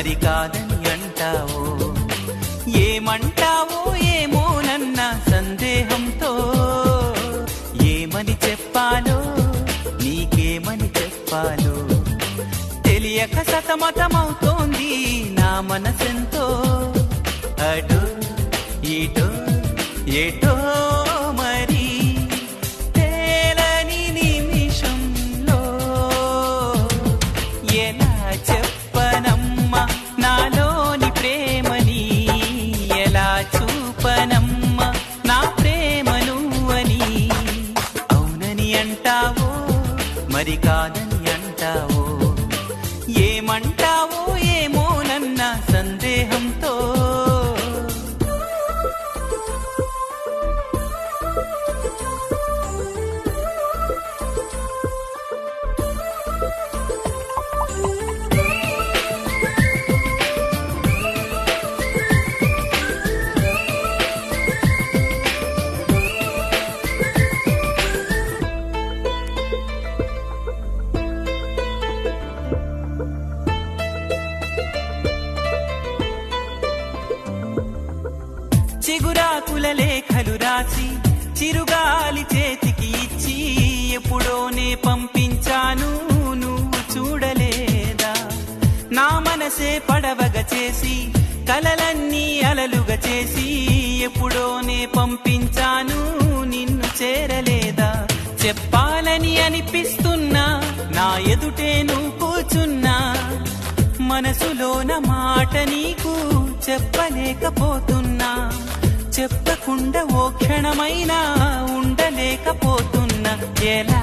మరి కాదని అంటావో, ఏమంటావో ఏమోనన్న సందేహంతో ఏమని చెప్పాలో నీకేమని చెప్పాలో తెలియక సతమతమవుతోంది నా మనసెంతో. అటో ఇటో ఎటో మరి తేలని నిమిషంలో ఎలా చెప్పనమ్మా నాలోని ప్రేమని, ఎలా చూపనమ్మా నా ప్రేమను అని. అవునని అంటావో మరి కాదని అంటావో, ఏమంటావో ఏమోనన్న సందేహంతో. చిగురాకుల లేఖలు రాసి చిరుగాలి చేతికి ఇచ్చి ఎప్పుడోనే పంపించాను, నువ్వు చూడలేదా? నా మనసే పడవగా చేసి కలలన్నీ అలలుగా చేసి ఎప్పుడోనే పంపించాను, నిన్ను చేరలేదా? చెప్పాలని అనిపిస్తున్నా నా ఎదుటే నువ్వు కూర్చున్నా, మనసులోన మాట నీకు చెప్పలేకపోతున్నా. చెప్పకుండా ఓ క్షణమైనా ఉండలేకపోతున్నా. ఎలా